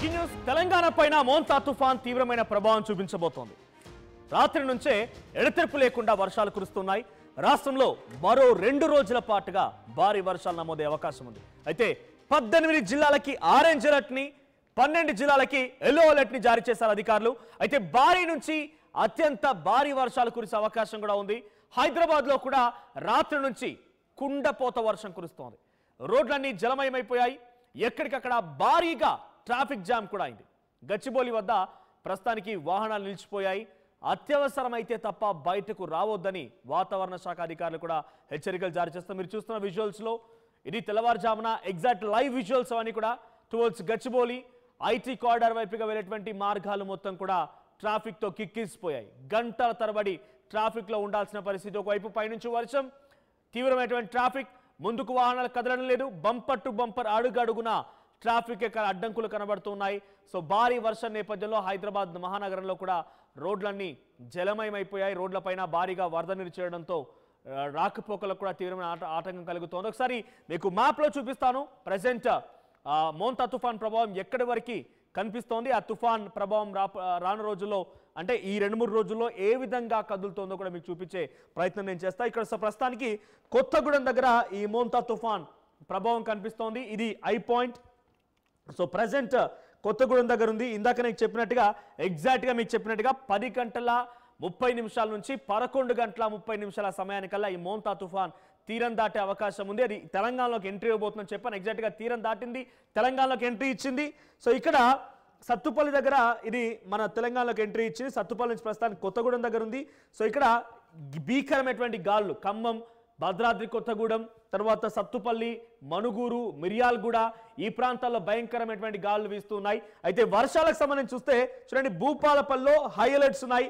Breaking news Telangana పైన మోంతా తుఫాన్ తీవ్రమైన ప్రభావం చూపించబోతోంది. రాత్రి నుంచే ఎడతెరిపి లేకుండా వర్షాలు కురుస్తున్నాయి. రాష్ట్రంలో మరో 2 రోజుల పాటుగా భారీ వర్షాలు నమోదే అవకాశం ఉంది. అయితే 18 జిల్లాలకి ఆరెంజ్ అలర్ట్ ని, 12 జిల్లాలకి ఎల్లో అలర్ట్ ని జారీ చేశారు అధికారులు. అయితే భారీ నుంచి అత్యంత భారీ వర్షాలు కురిసే అవకాశం కూడా ఉంది. హైదరాబాద్ లో కూడా రాత్రి నుంచి కుండపోత వర్షం కురుస్తోంది. రోడ్లన్నీ జలమయమైపోయాయి. ఎక్కడికక్కడ భారీగా ట్రాఫిక్ జామ్ కూడా అయింది. గచ్చిబౌలి వద్ద ప్రస్తుతానికి వాహనాలు నిలిచిపోయాయి. అత్యవసరమైతే తప్ప బయటకు రావద్దని వాతావరణ శాఖ అధికారులు కూడా హెచ్చరికలు జారీ చేస్తారు. మీరు చూస్తున్న విజువల్స్ లో ఇది తెల్లవారుజామున ఎగ్జాక్ట్ లైవ్ విజువల్స్ అవన్నీ కూడా టువర్డ్స్ గచ్చిబౌలి ఐటీ కారిడార్ వైపుగా వెళ్ళేటువంటి మార్గాలు మొత్తం కూడా ట్రాఫిక్ తో కిక్కిసిపోయాయి. గంటల తరబడి ట్రాఫిక్ లో ఉండాల్సిన పరిస్థితి. ఒకవైపు పైనుంచి వర్షం, తీవ్రమైనటువంటి ట్రాఫిక్, ముందుకు వాహనాలు కదలడం లేదు. బంపర్ టు బంపర్ అడుగడుగున ట్రాఫిక్ అడ్డంకులు కనబడుతున్నాయి. సో భారీ వర్షం నేపథ్యంలో హైదరాబాద్ మహానగరంలో కూడా రోడ్లన్నీ జలమయమైపోయాయి. రోడ్లపైన భారీగా వరద నీరు చేరడంతో రాకపోకలకు కూడా తీవ్రమైన ఆటంకం కలుగుతోంది. ఒకసారి మీకు మ్యాప్లో చూపిస్తాను. ప్రజెంట్ మోంతా తుఫాన్ ప్రభావం ఎక్కడి వరకు కనిపిస్తోంది, ఆ తుఫాన్ ప్రభావం రాను రోజుల్లో అంటే ఈ 2-3 రోజుల్లో ఏ విధంగా కదులుతోందో కూడా మీకు చూపించే ప్రయత్నం నేను చేస్తా. ఇక్కడ ప్రస్తుతానికి కొత్తగూడెం దగ్గర ఈ మోంతా తుఫాన్ ప్రభావం కనిపిస్తోంది. ఇది I point. So present Kothagudem దగ్గర ఉంది. ఇందాక నేను చెప్పినట్టుగా ఎగ్జాక్ట్గా మీకు చెప్పినట్టుగా 10 గంటల 30 నిమిషాల నుంచి 11 గంటల 30 నిమిషాల సమయానికల్లా ఈ మోంతా తుఫాన్ తీరం దాటే అవకాశం ఉంది. అది తెలంగాణలోకి ఎంట్రీ ఇవ్వబోతుందని చెప్పాను. ఎగ్జాక్ట్గా తీరం దాటింది, తెలంగాణలోకి ఎంట్రీ ఇచ్చింది. సో ఇక్కడ సత్తుపల్లి దగ్గర ఇది మన తెలంగాణలోకి ఎంట్రీ ఇచ్చింది. సత్తుపల్లి నుంచి ప్రస్తుతానికి కొత్తగూడెం దగ్గర ఉంది. సో ఇక్కడ భీకరమైనటువంటి గాలులు ఖమ్మం, భద్రాద్రి కొత్తగూడెం, తర్వాత సత్తుపల్లి, మనుగూరు, మిర్యాలగూడ ఈ ప్రాంతాల్లో భయంకరమైనటువంటి గాలులు వీస్తున్నాయి. అయితే వర్షాలకు సంబంధించి చూస్తే చూడండి, భూపాలపల్లిలో హై అలర్ట్స్ ఉన్నాయి.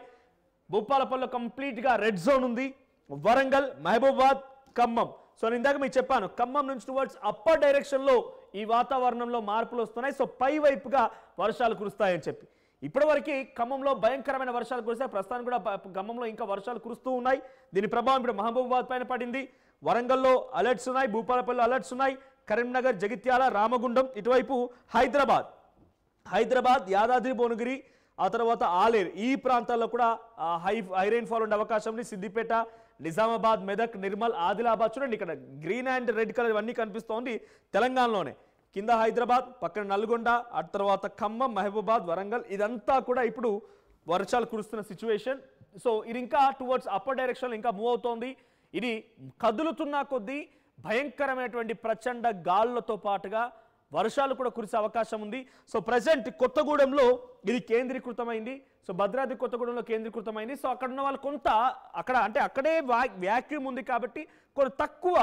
భూపాలపల్లిలో కంప్లీట్గా రెడ్ జోన్ ఉంది. వరంగల్, మహబూబాద్, ఖమ్మం. సో నేను ఇందాక మీకు చెప్పాను, ఖమ్మం నుంచి టువర్డ్స్ అప్పర్ డైరెక్షన్లో ఈ వాతావరణంలో మార్పులు వస్తున్నాయి. సో పై వైపుగా వర్షాలు కురుస్తాయని చెప్పి ఇప్పటివరకు ఖమ్మంలో భయంకరమైన వర్షాలు కురిస్తాయి. ప్రస్తుతానికి కూడా ఖమ్మంలో ఇంకా వర్షాలు కురుస్తూ ఉన్నాయి. దీని ప్రభావం ఇప్పుడు మహబూబాబాద్ పైన పడింది. వరంగల్లో అలర్ట్స్ ఉన్నాయి, భూపాలపల్లిలో అలర్ట్స్ ఉన్నాయి, కరీంనగర్, జగిత్యాల, రామగుండం, ఇటువైపు హైదరాబాద్, యాదాద్రి భువనగిరి, ఆ తర్వాత ఆలేరు ఈ ప్రాంతాల్లో కూడా హై రైన్ఫాల్ ఉండే అవకాశం ఉంది. సిద్దిపేట, నిజామాబాద్, మెదక్, నిర్మల్, ఆదిలాబాద్ చూడండి ఇక్కడ గ్రీన్ అండ్ రెడ్ కలర్ ఇవన్నీ కనిపిస్తోంది తెలంగాణలోనే. కింద హైదరాబాద్, పక్కన నల్గొండ, ఆ తర్వాత ఖమ్మం, మహబూబాద్, వరంగల్ ఇదంతా కూడా ఇప్పుడు వర్షాలు కురుస్తున్న సిచ్యువేషన్. సో ఇది ఇంకా టువర్డ్స్ అప్పర్ డైరెక్షన్లో ఇంకా మూవ్ అవుతోంది. ఇది కదులుతున్న కొద్దీ భయంకరమైనటువంటి ప్రచండ గాలులతో పాటుగా వర్షాలు కూడా కురిసే అవకాశం ఉంది. సో ప్రజెంట్ కొత్తగూడెంలో ఇది కేంద్రీకృతమైంది. సో భద్రాద్రి కొత్తగూడెంలో కేంద్రీకృతమైంది. సో అక్కడ ఉన్న వాళ్ళు కొంత అక్కడే వ్యాక్యూమ్ ఉంది కాబట్టి కొంత తక్కువ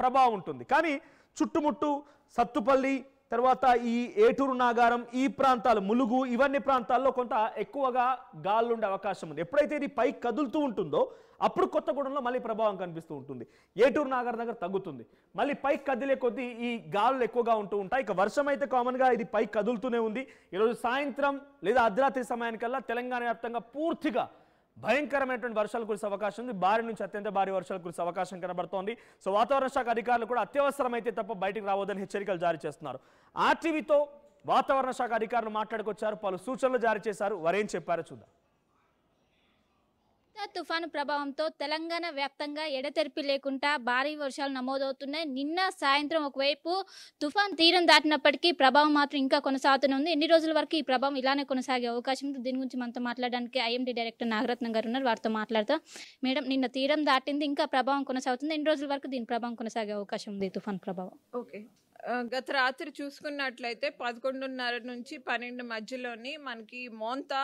ప్రభావం ఉంటుంది. కానీ చుట్టుముట్టు సత్తుపల్లి, తర్వాత ఈ ఏటూరు నాగారం ఈ ప్రాంతాలు, ములుగు ఇవన్నీ ప్రాంతాల్లో కొంత ఎక్కువగా గాలులు ఉండే అవకాశం ఉంది. ఎప్పుడైతే ఇది పైకి కదులుతూ ఉంటుందో అప్పుడు కొత్తగూడెంలో మళ్ళీ ప్రభావం కనిపిస్తూ ఉంటుంది. ఏటూరు నాగారం దగ్గర తగ్గుతుంది. మళ్ళీ పైకి కదిలే కొద్దీ ఈ గాలులు ఎక్కువగా ఉంటూ ఉంటాయి. ఇక వర్షం అయితే కామన్గా ఇది పైకి కదులుతూనే ఉంది. ఈరోజు సాయంత్రం లేదా అర్ధరాత్రి సమయానికల్లా తెలంగాణ వ్యాప్తంగా పూర్తిగా భయంకరమైనటువంటి వర్షాలు కురిసే అవకాశం ఉంది. భారీ నుంచి అత్యంత భారీ వర్షాలు కురిసే అవకాశం కనబడుతోంది. సో వాతావరణ శాఖ అధికారులు కూడా అత్యవసరమైతే తప్ప బయటికి రావద్దని హెచ్చరికలు జారీ చేస్తున్నారు. ఆర్టీవీతో వాతావరణ శాఖ అధికారులు మాట్లాడుకొచ్చారు, పలు సూచనలు జారీ చేశారు. వారేం చెప్పారో చూద్దాం. తుఫాను ప్రభావంతో తెలంగాణ వ్యాప్తంగా ఎడతెరిపి లేకుండా భారీ వర్షాలు నమోదవుతున్నాయి. నిన్న సాయంత్రం ఒకవైపు తుఫాన్ తీరం దాటినప్పటికీ ప్రభావం మాత్రం ఇంకా కొనసాగుతూనే ఉంది. ఎన్ని రోజుల వరకు ఈ ప్రభావం ఇలానే కొనసాగే అవకాశం ఉంది? దీని గురించి మనతో మాట్లాడడానికి ఐఎండీ డైరెక్టర్ నాగరత్నం గారు ఉన్నారు. వారితో మాట్లాడతాం. మేడం, నిన్న తీరం దాటింది, ఇంకా ప్రభావం కొనసాగుతుంది. ఎన్ని రోజుల వరకు దీని ప్రభావం కొనసాగే అవకాశం ఉంది, తుఫాన్ ప్రభావం? ఓకే, గత రాత్రి చూసుకున్నట్లయితే 11:30 నుంచి 12 మధ్యలోని మనకి మోంతా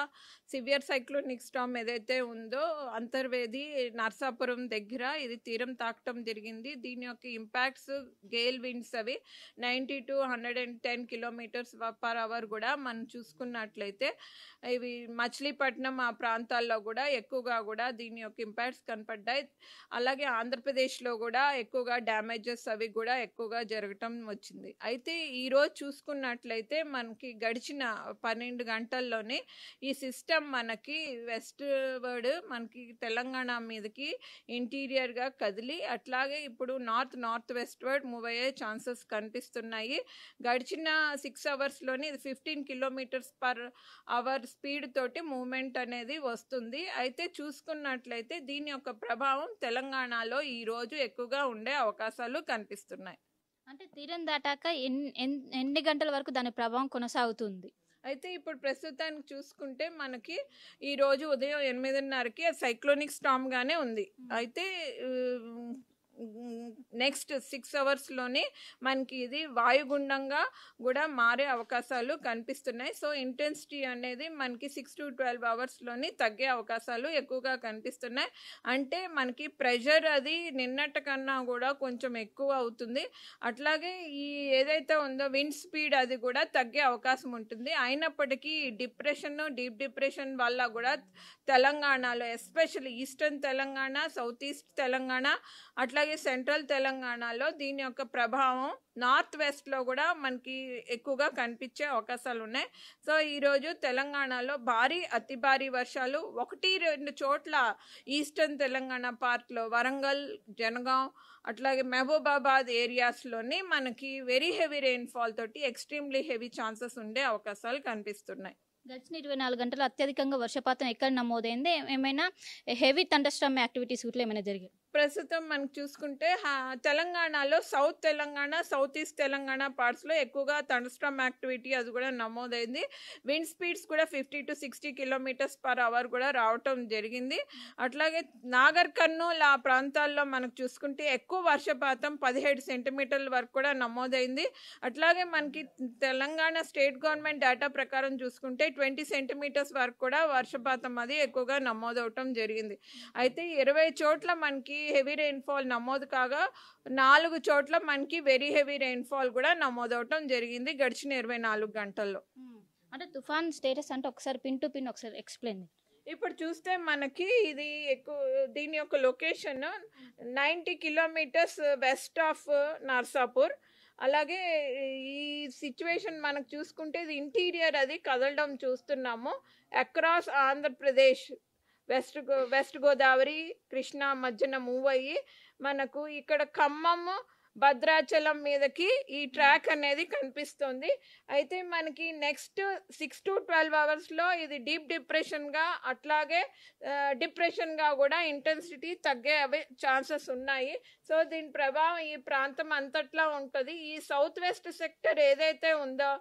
సివియర్ సైక్లోనిక్ స్టార్మ్ ఏదైతే ఉందో అంతర్వేది, నర్సాపురం దగ్గర ఇది తీరం తాకటం జరిగింది. దీని యొక్క ఇంపాక్ట్స్ గేల్ విండ్స్ అవి 90 to 110 km/h కూడా మనం చూసుకున్నట్లయితే ఇవి మచిలీపట్నం ఆ ప్రాంతాల్లో కూడా ఎక్కువగా కూడా దీని యొక్క ఇంపాక్ట్స్ కనపడ్డాయి. అలాగే ఆంధ్రప్రదేశ్లో కూడా ఎక్కువగా డ్యామేజెస్ అవి కూడా ఎక్కువగా జరగటం వచ్చింది. వచ్చింది. అయితే ఈరోజు చూసుకున్నట్లయితే మనకి గడిచిన 12 గంటల్లోనే ఈ సిస్టమ్ మనకి వెస్ట్ వర్డ్ మనకి తెలంగాణ మీదకి ఇంటీరియర్గా కదిలి అట్లాగే ఇప్పుడు నార్త్ వెస్ట్ వర్డ్ మూవ్ అయ్యే ఛాన్సెస్ కనిపిస్తున్నాయి. గడిచిన 6 అవర్స్లోని ఇది 15 కిలోమీటర్స్ పర్ అవర్ స్పీడ్ తోటి మూమెంట్ అనేది వస్తుంది. అయితే చూసుకున్నట్లయితే దీని యొక్క ప్రభావం తెలంగాణలో ఈరోజు ఎక్కువగా ఉండే అవకాశాలు కనిపిస్తున్నాయి. అంటే తీరం దాటాక ఎన్ని గంటల వరకు దాని ప్రభావం కొనసాగుతుంది? అయితే ఇప్పుడు ప్రస్తుతానికి చూసుకుంటే మనకి ఈరోజు ఉదయం 8:30కి సైక్లోనిక్ స్టామ్గానే ఉంది. అయితే నెక్స్ట్ 6 అవర్స్లోనే మనకి ఇది వాయుగుండంగా కూడా మారే అవకాశాలు కనిపిస్తున్నాయి. సో ఇంటెన్సిటీ అనేది మనకి 6 to 12 అవర్స్లోని తగ్గే అవకాశాలు ఎక్కువగా కనిపిస్తున్నాయి. అంటే మనకి ప్రెషర్ అది నిన్నటి కన్నా కూడా కొంచెం ఎక్కువ అవుతుంది. అట్లాగే ఈ ఏదైతే ఉందో విండ్ స్పీడ్ అది కూడా తగ్గే అవకాశం ఉంటుంది. అయినప్పటికీ డీప్ డిప్రెషన్ వల్ల కూడా తెలంగాణలో especially eastern Telangana, south east Telangana, అట్లాగే సెంట్రల్ తెలంగాణలో దీని యొక్క ప్రభావం నార్త్ వెస్ట్లో కూడా మనకి ఎక్కువగా కనిపించే అవకాశాలు ఉన్నాయి. సో ఈరోజు తెలంగాణలో అతి భారీ వర్షాలు 1-2 చోట్ల ఈస్టర్న్ తెలంగాణ పార్ట్లో వరంగల్, జనగాం, అట్లాగే మహబూబాబాద్ ఏరియాస్లోని మనకి వెరీ హెవీ రెయిన్ఫాల్ తోటి ఎక్స్ట్రీమ్లీ హెవీ ఛాన్సెస్ ఉండే అవకాశాలు కనిపిస్తున్నాయి. గడిచిన 24 గంటలు అత్యధికంగా వర్షపాతం ఎక్కడ నమోదైంది? ఏమైనా హెవీ థండర్స్టార్మ్ యాక్టివిటీస్ కూడా ఏమైనా జరిగాయి? ప్రస్తుతం మనకు చూసుకుంటే తెలంగాణలో south Telangana, south east Telangana పార్ట్స్లో ఎక్కువగా థండర్స్టార్మ్ యాక్టివిటీ అది కూడా నమోదైంది. విండ్ స్పీడ్స్ కూడా 50 to 60 కిలోమీటర్స్ పర్ అవర్ కూడా రావటం జరిగింది. అట్లాగే నాగర్ కర్నూల్ ఆ ప్రాంతాల్లో మనకు చూసుకుంటే ఎక్కువ వర్షపాతం 17 సెంటీమీటర్ల వరకు కూడా నమోదైంది. అట్లాగే మనకి తెలంగాణ స్టేట్ గవర్నమెంట్ డేటా ప్రకారం చూసుకుంటే 20 సెంటీమీటర్స్ వరకు కూడా వర్షపాతం అది ఎక్కువగా నమోదవటం జరిగింది. అయితే 20 చోట్ల మనకి హెవీ రెయిన్ఫాల్ నమోదు కాగా 4 చోట్ల మనకి వెరీ హెవీ రెయిన్ఫాల్ కూడా నమోదవటం జరిగింది గడిచిన 24 గంటల్లో. అంటే తుఫాన్ స్టేటస్ అంటే ఒకసారి పిన్ టు పిన్ ఒకసారి ఎక్స్ప్లెయిన్. ఇప్పుడు చూస్తే మనకి ఇది దీని యొక్క location 90 kilometres west of Narsapur. అలాగే ఈ సిచ్యువేషన్ మనకు చూసుకుంటే ఇది ఇంటీరియర్ అది కదలడం చూస్తున్నాము. అక్రాస్ ఆంధ్రప్రదేశ్ వెస్ట్ గోదావరి, కృష్ణా మధ్యన మూవ్ అయ్యి మనకు ఇక్కడ ఖమ్మం, భద్రాచలం మీదకి ఈ ట్రాక్ అనేది కనిపిస్తుంది. అయితే మనకి నెక్స్ట్ 6 to 12 అవర్స్లో ఇది డీప్ డిప్రెషన్గా అట్లాగే డిప్రెషన్గా కూడా ఇంటెన్సిటీ తగ్గే ఛాన్సెస్ ఉన్నాయి. సో దీని ప్రభావం ఈ ప్రాంతం అంతట్లా ఉంటుంది. ఈ సౌత్ వెస్ట్ సెక్టర్ ఏదైతే ఉందో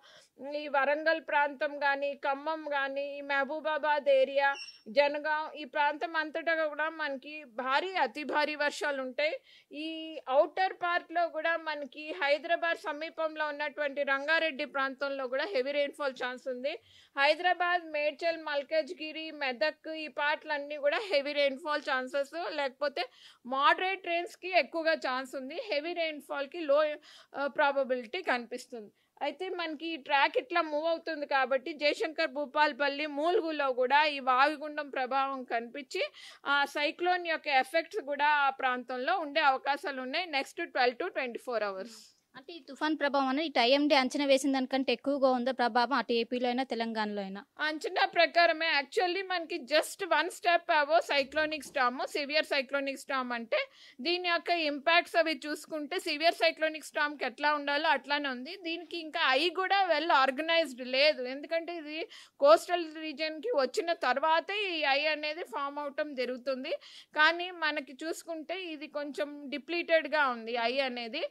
ఈ వరంగల్ ప్రాంతం కానీ, ఖమ్మం కానీ, ఈ మహబూబాబాద్ ఏరియా, జనగాం ఈ ప్రాంతం అంతటా కూడా మనకి అతి భారీ వర్షాలు ఉంటాయి. ఈ ఔటర్ పార్ట్లో కూడా మనకి హైదరాబాద్ సమీపంలో ఉన్నటువంటి రంగారెడ్డి ప్రాంతంలో కూడా హెవీ రెయిన్ఫాల్ ఛాన్స్ ఉంది. హైదరాబాద్, మేడ్చల్, మల్కాజ్గిరి, మెదక్ ఈ పార్ట్లన్నీ కూడా హెవీ రెయిన్ఫాల్ ఛాన్సెస్, లేకపోతే మోడరేట్ రెయిన్స్కి ఎక్కువగా ఛాన్స్ ఉంది. హెవీ రెయిన్ఫాల్కి లో ప్రాబబిలిటీ కనిపిస్తుంది. అయితే మనకి ఈ ట్రాక్ ఇట్లా మూవ్ అవుతుంది కాబట్టి జయశంకర్, భూపాల్పల్లి, మూల్గులో కూడా ఈ వాయుగుండం ప్రభావం కనిపించి ఆ సైక్లోన్ యొక్క ఎఫెక్ట్స్ కూడా ఆ ప్రాంతంలో ఉండే అవకాశాలు ఉన్నాయి నెక్స్ట్ 12 to 24 అవర్స్. అంటే ఈ తుఫాన్ ప్రభావం అనేది ఇటు ఐఎండీ అంచనా వేసిన దానికంటే ఎక్కువగా ఉందా ప్రభావం అటు ఏపీలో అయినా తెలంగాణలో అయినా? అంచనా ప్రకారమే. యాక్చువల్లీ మనకి జస్ట్ 1 స్టెప్ అవో cyclonic storm, severe cyclonic storm. అంటే దీని యొక్క ఇంపాక్ట్స్ అవి చూసుకుంటే సివియర్ సైక్లోనిక్ స్టామ్కి ఎట్లా ఉండాలో అట్లానే ఉంది. దీనికి ఇంకా కూడా వెల్ ఆర్గనైజ్డ్ లేదు. ఎందుకంటే ఇది కోస్టల్ రీజియన్కి వచ్చిన తర్వాతే ఈ అనేది ఫామ్ అవటం జరుగుతుంది. కానీ మనకి చూసుకుంటే ఇది కొంచెం డిప్లీటెడ్గా ఉంది అనేది.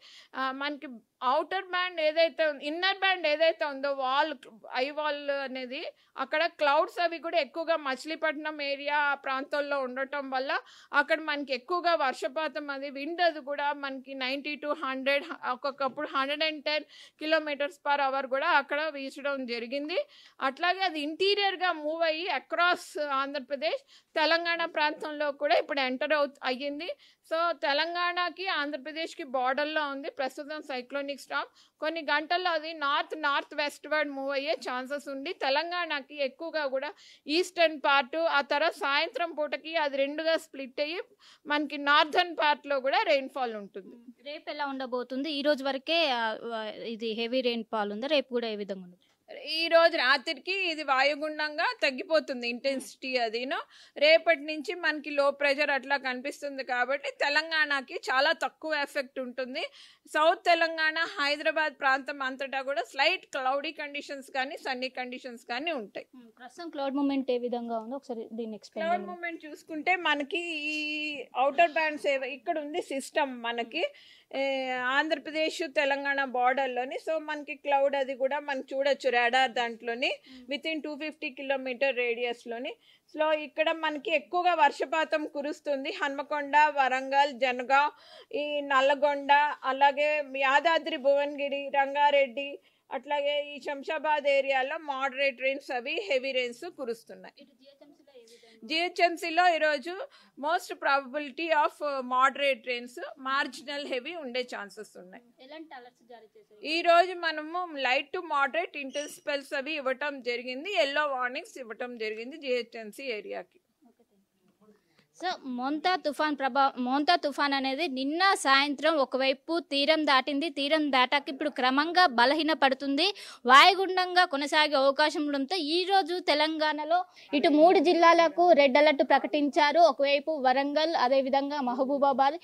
మనకి అవుటర్ బ్యాండ్ ఏదైతే ఇన్నర్ బ్యాండ్ ఏదైతే ఉందో వాల్ అనేది అక్కడ క్లౌడ్స్ అవి కూడా ఎక్కువగా మచిలీపట్నం ఏరియా ఆ ప్రాంతాల్లో ఉండటం వల్ల అక్కడ మనకి ఎక్కువగా వర్షపాతం అది విండ్ అది కూడా మనకి 90 to 100 ఒక్కొక్కప్పుడు 110 కిలోమీటర్స్ పర్ అవర్ కూడా అక్కడ వీచడం జరిగింది. అట్లాగే అది ఇంటీరియర్గా మూవ్ అయ్యి అక్రాస్ ఆంధ్రప్రదేశ్, తెలంగాణ ప్రాంతంలో కూడా ఇప్పుడు ఎంటర్ అయ్యింది. సో తెలంగాణకి ఆంధ్రప్రదేశ్కి బార్డర్లో ఉంది ప్రస్తుతం సైక్లోనిక్ సైక్లోనిక్ స్టార్మ్ కొన్ని గంటల్లో అది నార్త్ వెస్ట్ వర్డ్ మూవ్ అయ్యే ఛాన్సెస్ ఉంది. తెలంగాణకి ఎక్కువగా కూడా ఈస్టర్న్ పార్ట్, ఆ తర్వాత సాయంత్రం పూటకి అది రెండుగా స్ప్లిట్ అయ్యి మనకి నార్థన్ పార్ట్లో కూడా రెయిన్ఫాల్ ఉంటుంది. రేపు ఎలా ఉండబోతుంది? ఈ రోజు వరకే ఇది హెవీ రెయిన్ ఫాల్ ఉంది, రేపు కూడా ఏ విధంగా ఉంది? ఈ రోజు రాత్రికి ఇది వాయుగుండంగా తగ్గిపోతుంది ఇంటెన్సిటీ అదిను. రేపటి నుంచి మనకి లో ప్రెషర్ అట్లా కనిపిస్తుంది కాబట్టి తెలంగాణకి చాలా తక్కువ ఎఫెక్ట్ ఉంటుంది. సౌత్ తెలంగాణ, హైదరాబాద్ ప్రాంతం అంతటా కూడా స్లైట్ క్లౌడీ కండిషన్స్ కానీ సన్నీ కండిషన్స్ కానీ ఉంటాయి. ప్రస్తుతం క్లౌడ్ మూమెంట్ ఏ విధంగా ఉందో ఒకసారి దీన్ని ఎక్స్ప్లెయిన్. క్లౌడ్ మూమెంట్ చూసుకుంటే మనకి ఈ అవుటర్ బ్యాండ్స్ ఇక్కడ ఉంది సిస్టమ్ మనకి ఆంధ్రప్రదేశ్ తెలంగాణ బార్డర్లోని. సో మనకి క్లౌడ్ అది కూడా మనం చూడొచ్చు రాడార్ దాంట్లోని వితిన్ 250 కిలోమీటర్ రేడియస్లోని. సో ఇక్కడ మనకి ఎక్కువగా వర్షపాతం కురుస్తుంది. హన్మకొండ, వరంగల్, జనగాం, ఈ నల్లగొండ, అలాగే యాదాద్రి, భువనగిరి, రంగారెడ్డి, అట్లాగే ఈ శంషాబాద్ ఏరియాలో మోడరేట్ రెయిన్స్ అవి హెవీ రెయిన్స్ కురుస్తున్నాయి. జిహెచ్ఎంసీలో ఈరోజు most probability of moderate rains, marginal heavy ఉండే ఛాన్సెస్ ఉన్నాయి. ఈ రోజు మనము light to moderate intense spells అవి ఇవ్వటం జరిగింది, ఎల్లో వార్నింగ్స్ ఇవ్వటం జరిగింది జిహెచ్ఎంసీ ఏరియాకి. సో మోంతా తుఫాన్ అనేది నిన్న సాయంత్రం ఒకవైపు తీరం దాటింది. తీరం దాటాక ఇప్పుడు క్రమంగా బలహీన పడుతుంది, వాయుగుండంగా కొనసాగే అవకాశం ఉండడంతో ఈ రోజు తెలంగాణలో ఇటు 3 జిల్లాలకు రెడ్ అలర్ట్ ప్రకటించారు. ఒకవైపు వరంగల్, అదేవిధంగా మహబూబాబాద్,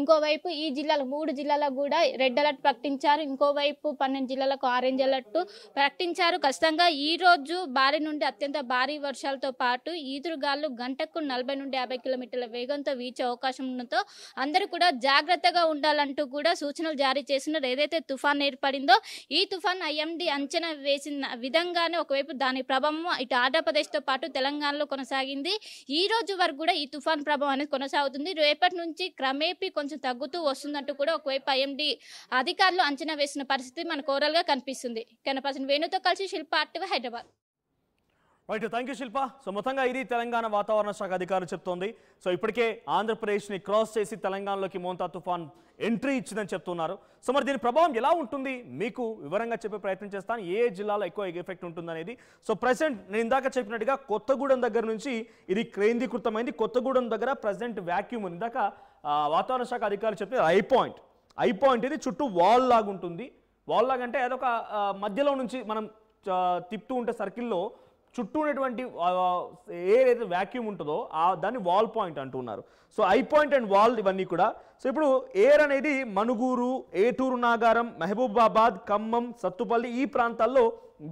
ఇంకోవైపు ఈ జిల్లాలు 3 జిల్లాలకు కూడా రెడ్ అలర్ట్ ప్రకటించారు. ఇంకోవైపు 12 జిల్లాలకు ఆరెంజ్ అలర్ట్ ప్రకటించారు. ఖచ్చితంగా ఈ రోజు భారీ నుండి అత్యంత భారీ వర్షాలతో పాటు ఈదురుగాలు గంటకు 40 నుండి 50 కిలోమీటర్ల వేగంతో వీచే అవకాశం ఉండడంతో అందరూ కూడా జాగ్రత్తగా ఉండాలంటూ కూడా సూచనలు జారీ చేసినారు. ఏదైతే తుఫాన్ ఏర్పడిందో ఈ తుఫాన్ ఐఎండీ అంచనా వేసిన విధంగానే ఒకవైపు దాని ప్రభావం ఇటు ఆంధ్రప్రదేశ్తో పాటు తెలంగాణలో కొనసాగింది. ఈ రోజు వరకు కూడా ఈ తుఫాన్ ప్రభావం అనేది కొనసాగుతుంది. రేపటి నుంచి క్రమేపీ కొంచెం తగ్గుతూ వస్తుందంటూ కూడా ఒకవైపు ఐఎండీ అధికారులు అంచనా వేసిన పరిస్థితి మనకు ఓవరాల్ గా కనిపిస్తుంది. కెనపర్సన్ వేణుతో కలిసి Shilpa, Hyderabad. Right, thank you Shilpa. So మొత్తంగా ఇది తెలంగాణ వాతావరణ శాఖ అధికారులు చెప్తోంది. సో ఇప్పటికే ఆంధ్రప్రదేశ్ని క్రాస్ చేసి తెలంగాణలోకి మోంతా తుఫాన్ ఎంట్రీ ఇచ్చిందని చెప్తున్నారు. సో మరి దీని ప్రభావం ఎలా ఉంటుంది మీకు వివరంగా చెప్పే ప్రయత్నం చేస్తాను. ఏ జిల్లాలో ఎక్కువ ఎఫెక్ట్ ఉంటుంది అనేది. సో ప్రెసెంట్ నేను ఇందాక చెప్పినట్టుగా కొత్తగూడెం దగ్గర నుంచి ఇది కేంద్రీకృతమైంది. కొత్తగూడెం దగ్గర ప్రెసెంట్ వ్యాక్యూమ్ ఉంది. ఇందాక వాతావరణ శాఖ అధికారులు చెప్పిన ఐ పాయింట్ ఇది చుట్టూ వాల్ లాగా ఉంటుంది. వాల్ లాగా అంటే అదొక మధ్యలో నుంచి మనం తిప్పుతూ ఉంటే సర్కిల్లో చుట్టూ ఉన్నటువంటి ఏదైతే వ్యాక్యూమ్ ఉంటుందో దాన్ని వాల్ పాయింట్ అంటున్నారు. So I point and wall ఇవన్నీ కూడా. సో ఇప్పుడు ఎయిర్ అనేది మనుగూరు, ఏటూరు నాగారం, మహబూబాబాద్, ఖమ్మం, సత్తుపల్లి ఈ ప్రాంతాల్లో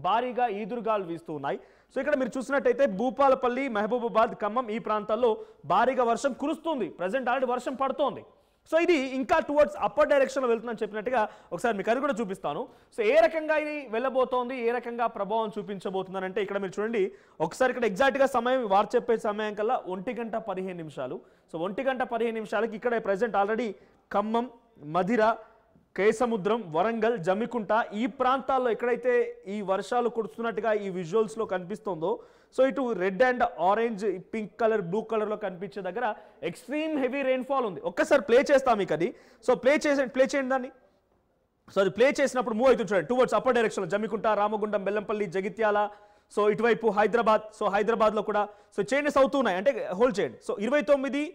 భారీగా ఈదురుగాలు వీస్తూ ఉన్నాయి. సో ఇక్కడ మీరు చూసినట్టయితే భూపాలపల్లి, మహబూబాబాద్, ఖమ్మం ఈ ప్రాంతాల్లో భారీగా వర్షం కురుస్తుంది. ప్రజెంట్ ఆల్రెడీ వర్షం పడుతోంది. సో ఇది ఇంకా టువర్డ్స్ అప్పర్ డైరెక్షన్లో వెళ్తుందని చెప్పినట్టుగా ఒకసారి మీకు అది కూడా చూపిస్తాను. సో ఏ రకంగా ఇది వెళ్ళబోతోంది, ఏ రకంగా ప్రభావం చూపించబోతుందని అంటే ఇక్కడ మీరు చూడండి ఒకసారి ఇక్కడ ఎగ్జాక్ట్గా సమయం వారు చెప్పే సమయం కల్లా 1:15. సో 1:15 ఇక్కడ ప్రజెంట్ ఆల్రెడీ ఖమ్మం, మధిర, కేసముద్రం, వరంగల్, జమ్మికుంట ఈ ప్రాంతాల్లో ఎక్కడైతే ఈ వర్షాలు కురుస్తున్నట్టుగా ఈ విజువల్స్లో కనిపిస్తుందో సో ఇటు red and orange, pink colour, blue కలర్లో కనిపించే దగ్గర ఎక్స్ట్రీమ్ హెవీ రెయిన్ఫాల్ ఉంది. ఒక్కసారి ప్లే చేస్తాం మీకు అది. సో ప్లే చేయండి దాన్ని. సో అది ప్లే చేసినప్పుడు మూవ్ అవుతుంది చూడండి టువర్డ్స్ అప్పర్ డైరెక్షన్లో జమ్మికుంట, రామగుండం, బెల్లంపల్లి, జగిత్యాల, సో ఇటువైపు హైదరాబాద్. సో హైదరాబాద్లో కూడా సో చేంజెస్ అవుతున్నాయి అంటే హోల్డ్ చేయండి. సో 29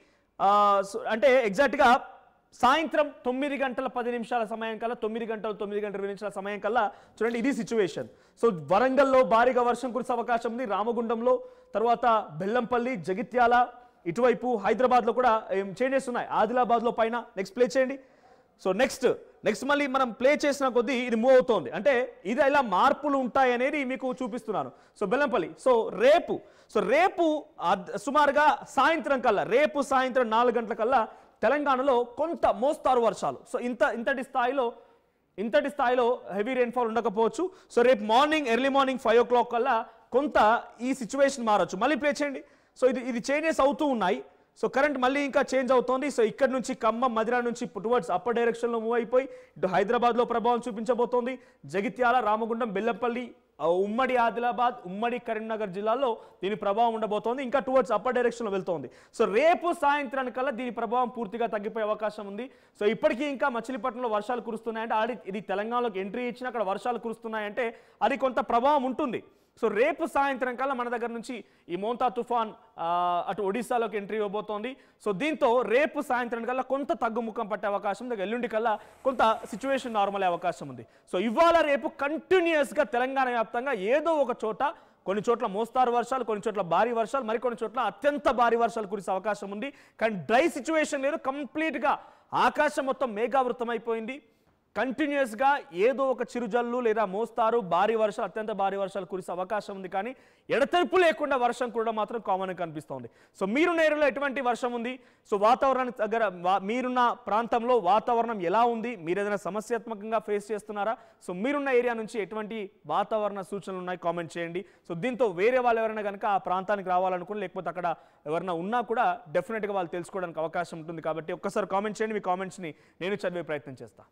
అంటే ఎగ్జాక్ట్గా సాయంత్రం 9:10 సమయం కల్లా 9:20 సమయం కల్లా చూడండి ఇది సిచ్యువేషన్. సో వరంగల్లో భారీగా వర్షం కురిసే అవకాశం ఉంది. రామగుండంలో, తర్వాత బెల్లంపల్లి, జగిత్యాల, ఇటువైపు హైదరాబాద్లో కూడా చేంజెస్ ఉన్నాయి. ఆదిలాబాద్లో పైన. నెక్స్ట్ ప్లే చేయండి. సో నెక్స్ట్ మళ్ళీ మనం ప్లే చేసిన కొద్దీ ఇది మూవ్ అవుతోంది. అంటే ఇది ఇలా మార్పులు ఉంటాయి అనేది మీకు చూపిస్తున్నాను. సో బెల్లంపల్లి. సో రేపు సుమారుగా సాయంత్రం కల్లా, రేపు సాయంత్రం 4 గంటల కల్లా తెలంగాణలో కొంత మోస్తారు వర్షాలు. సో ఇంతటి స్థాయిలో హెవీ రెయిన్ఫాల్ ఉండకపోవచ్చు. సో రేపు ఎర్లీ మార్నింగ్ 5 o'clock కల్లా కొంత ఈ సిచ్యువేషన్ మారచ్చు. మళ్ళీ ప్లే చేయండి. సో ఇది చేంజెస్ అవుతూ ఉన్నాయి. సో కరెంట్ మళ్ళీ ఇంకా చేంజ్ అవుతోంది. సో ఇక్కడ నుంచి ఖమ్మం, మధిర నుంచి టువర్డ్స్ అప్పర్ డైరెక్షన్లో మూవ్ అయిపోయి ఇటు హైదరాబాద్లో ప్రభావం చూపించబోతోంది. జగిత్యాల, రామగుండం, బెల్లంపల్లి ఉమ్మడి ఆదిలాబాద్, ఉమ్మడి కరీంనగర్ జిల్లాల్లో దీని ప్రభావం ఉండబోతోంది. ఇంకా టువర్డ్స్ అప్పర్ డైరెక్షన్లో వెళ్తోంది. సో రేపు సాయంత్రానికల్లా దీని ప్రభావం పూర్తిగా తగ్గిపోయే అవకాశం ఉంది. సో ఇప్పటికీ ఇంకా మచిలీపట్నంలో వర్షాలు కురుస్తున్నాయంటే ఆల్రెడీ ఇది తెలంగాణలోకి ఎంట్రీ ఇచ్చిన అక్కడ వర్షాలు కురుస్తున్నాయంటే అది కొంత ప్రభావం ఉంటుంది. సో రేపు సాయంత్రం కల్లా మన దగ్గర నుంచి ఈ మోంతా తుఫాన్ అటు ఒడిశాలోకి ఎంట్రీ ఇవ్వబోతోంది. సో దీంతో రేపు సాయంత్రం కల్లా కొంత తగ్గుముఖం పట్టే అవకాశం ఉంది. ఎల్లుండి కల్లా కొంత సిచ్యువేషన్ నార్మల్ అయ్యే అవకాశం ఉంది. సో ఇవాళ రేపు కంటిన్యూస్గా తెలంగాణ వ్యాప్తంగా ఏదో ఒక చోట, కొన్ని చోట్ల మోస్తారు వర్షాలు, కొన్ని చోట్ల భారీ వర్షాలు, మరికొన్ని చోట్ల అత్యంత భారీ వర్షాలు కురిసే అవకాశం ఉంది. కానీ డ్రై సిచ్యువేషన్ లేదు. కంప్లీట్గా ఆకాశం మొత్తం మేఘావృతం అయిపోయింది. కంటిన్యూస్గా ఏదో ఒక చిరుజల్లు లేదా మోస్తారు భారీ వర్షాలు, అత్యంత భారీ వర్షాలు కురిసే అవకాశం ఉంది. కానీ ఎడతెరిపి లేకుండా వర్షం కూడా మాత్రం కామన్గా కనిపిస్తోంది. సో మీరున్న ఏరియాలో ఎటువంటి వర్షం ఉంది, సో వాతావరణానికి దగ్గర మీరున్న ప్రాంతంలో వాతావరణం ఎలా ఉంది, మీరు ఏదైనా సమస్యాత్మకంగా ఫేస్ చేస్తున్నారా, సో మీరున్న ఏరియా నుంచి ఎటువంటి వాతావరణ సూచనలు ఉన్నాయి కామెంట్ చేయండి. సో దీంతో వేరే వాళ్ళు ఎవరైనా కనుక ఆ ప్రాంతానికి రావాలనుకుని, లేకపోతే అక్కడ ఎవరైనా ఉన్నా కూడా డెఫినెట్గా వాళ్ళు తెలుసుకోవడానికి అవకాశం ఉంటుంది. కాబట్టి ఒక్కసారి కామెంట్ చేయండి. మీ కామెంట్స్ని నేను చదివే ప్రయత్నం చేస్తాను.